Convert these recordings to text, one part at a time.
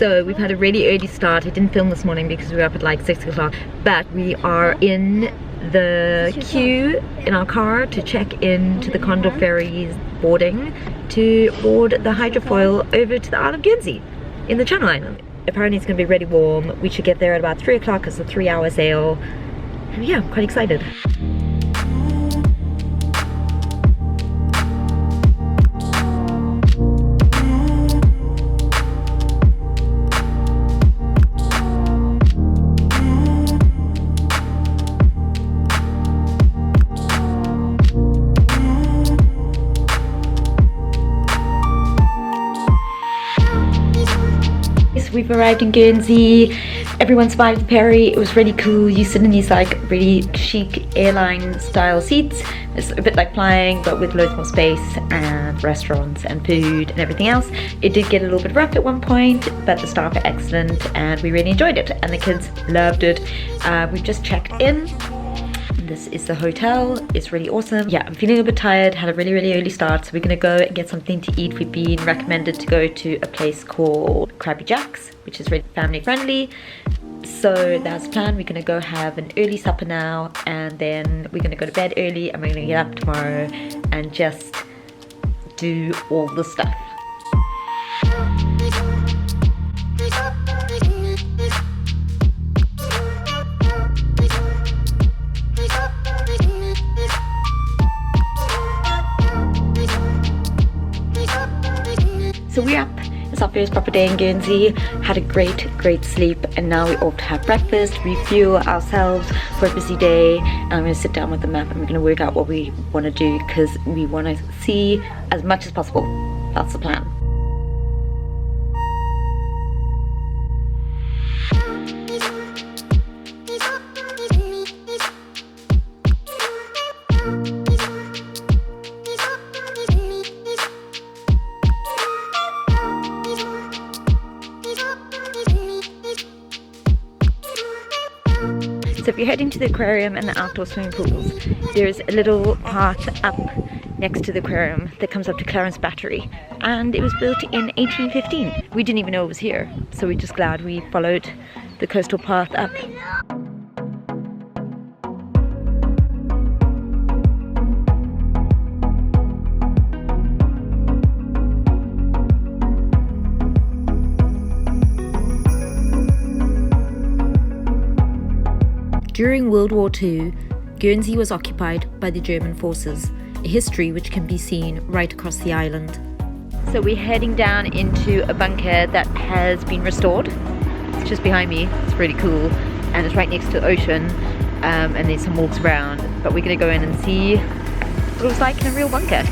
So we've had a really early start. I didn't film this morning because we were up at like 6 o'clock, but we are in the queue in our car to check in to the Condor Ferries boarding to board the hydrofoil over to the Isle of Guernsey in the Channel Island. Apparently it's going to be really warm. We should get there at about 3 o'clock. It's a 3-hour sail. And yeah, I'm quite excited. We've arrived in Guernsey. Everyone survived the ferry. It was really cool. You sit in these like really chic airline style seats. It's a bit like flying, but with loads more space and restaurants and food and everything else. It did get a little bit rough at one point, but the staff are excellent and we really enjoyed it and the kids loved it. We've just checked in. This is the hotel. It's really awesome. Yeah, I'm feeling a bit tired. Had a really early start, so we're gonna go and get something to eat. We've been recommended to go to a place called Krabby Jack's, which is really family friendly. So that's the plan. We're gonna go have an early supper now, and then we're gonna go to bed early, and we're gonna get up tomorrow and just do all the stuff. So we're up. It's our first proper day in Guernsey. Had a great sleep, and now we're off to have breakfast, refuel ourselves for a busy day. And I'm going to sit down with the map and we're going to work out what we want to do because we want to see as much as possible. That's the plan. So if you're heading to the aquarium and the outdoor swimming pools, there's a little path up next to the aquarium that comes up to Clarence Battery, and it was built in 1815. We didn't even know it was here, so we're just glad we followed the coastal path up. During World War II, Guernsey was occupied by the German forces, a history which can be seen right across the island. So we're heading down into a bunker that has been restored. It's just behind me. It's really cool, and it's right next to the ocean, and there's some walks around, but we're going to go in and see what it was like in a real bunker.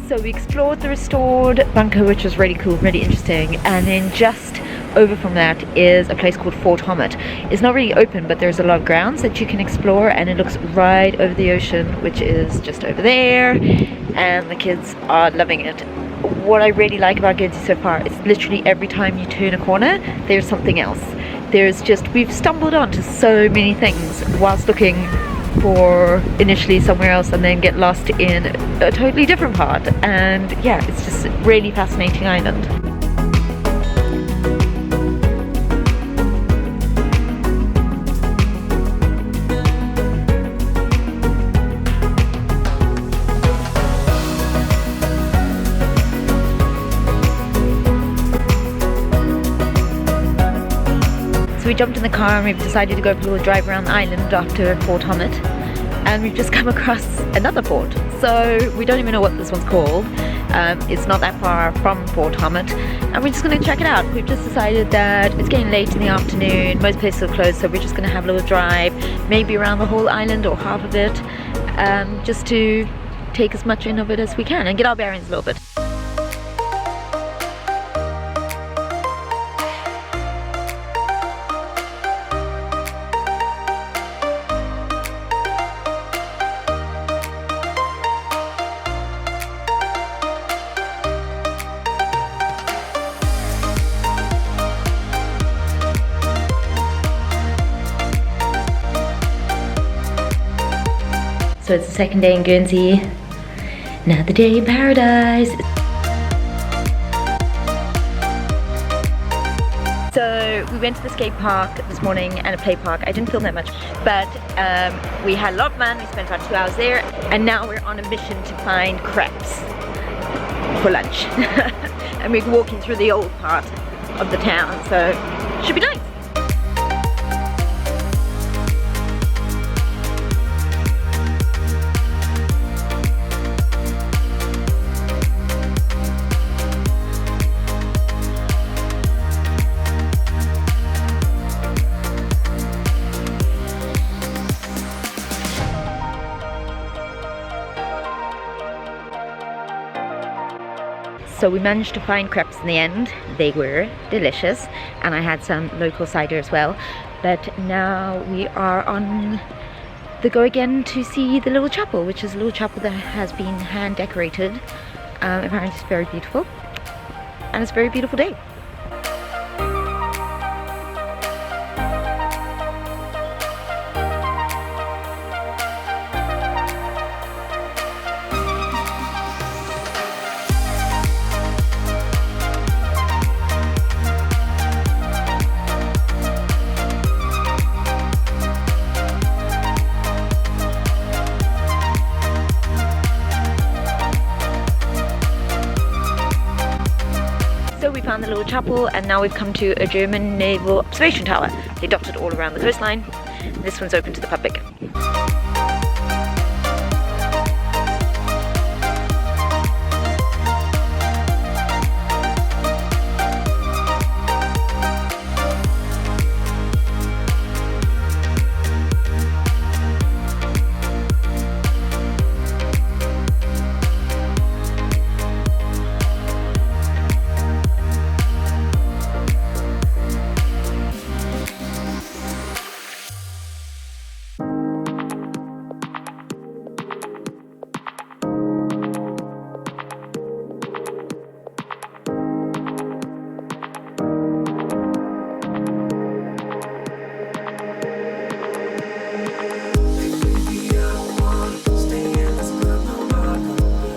So we explored the restored bunker, which was really cool, really interesting, and then just over from that is a place called Fort Hommet. It's not really open, but there's a lot of grounds that you can explore, and it looks right over the ocean, which is just over there, and the kids are loving it. What I really like about Guernsey so far is literally every time you turn a corner, there's something else. We've stumbled onto so many things whilst looking for initially somewhere else and then get lost in a totally different part, and yeah, it's just a really fascinating island. So we jumped in the car and we've decided to go for a little drive around the island after Fort Hommet, and we've just come across another fort. So we don't even know what this one's called. It's not that far from Fort Hommet, and we're just going to check it out. We've just decided that it's getting late in the afternoon, most places are closed, so we're just going to have a little drive, maybe around the whole island or half of it, just to take as much in of it as we can and get our bearings a little bit. So it's the second day in Guernsey. Another day in paradise. So we went to the skate park this morning and a play park. I didn't film that much, but we had a lot of fun. We spent about 2 hours there, and now we're on a mission to find crepes for lunch. And we're walking through the old part of the town, so should be nice. So we managed to find crepes in the end. They were delicious, and I had some local cider as well. But now we are on the go again to see the little chapel, which is a little chapel that has been hand decorated. Apparently it's very beautiful, and it's a very beautiful day. So we found the little chapel, and now we've come to a German naval observation tower. They dotted all around the coastline. This one's open to the public.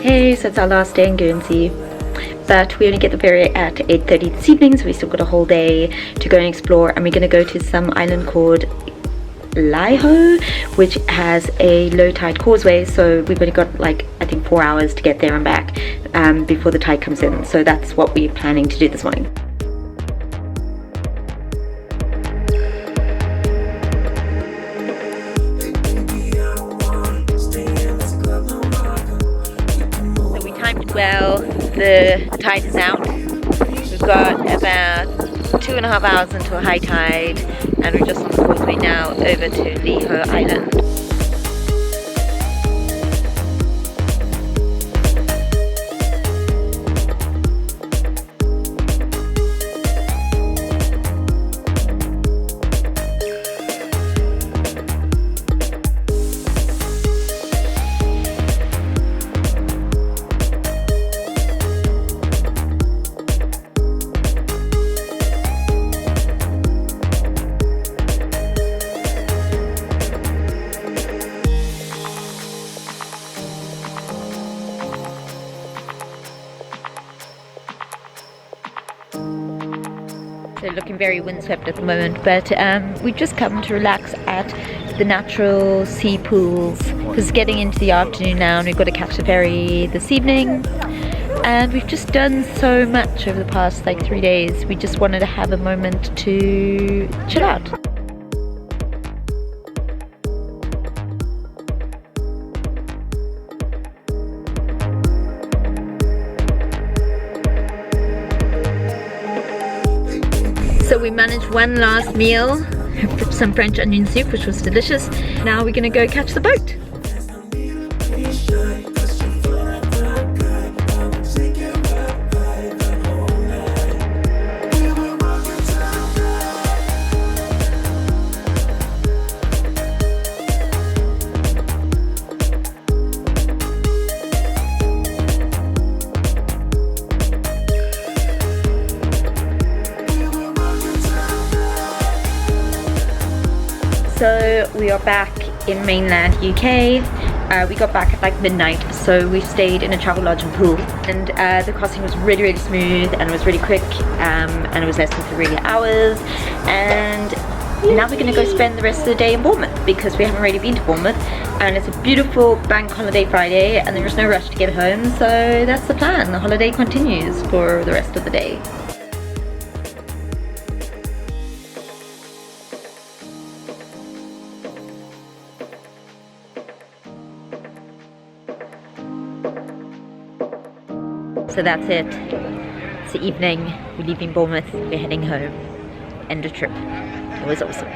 Hey, so it's our last day in Guernsey, but we only get the ferry at 8:30 this evening, so we still got a whole day to go and explore. And we're going to go to some island called Lihou, which has a low tide causeway, so we've only got like I think 4 hours to get there and back before the tide comes in. So that's what we're planning to do this morning. Well, the tide is out. We've got about 2.5 hours until high tide, and we're just on the causeway now over to Lihou Island. So looking very windswept at the moment, but we've just come to relax at the natural sea pools because it's getting into the afternoon now, and we've got to catch the ferry this evening. And we've just done so much over the past like 3 days. We just wanted to have a moment to chill out. So we managed one last meal, some French onion soup, which was delicious. Now we're gonna go catch the boat. So we are back in mainland UK. We got back at like midnight, so we stayed in a travel lodge and pool, and the crossing was really smooth, and it was really quick, and it was less than 3 hours. And now we're going to go spend the rest of the day in Bournemouth, because we haven't really been to Bournemouth, and it's a beautiful bank holiday Friday, and there's no rush to get home, so that's the plan. The holiday continues for the rest of the day. So that's it. It's the evening. We're leaving Bournemouth. We're heading home. End of trip. It was awesome.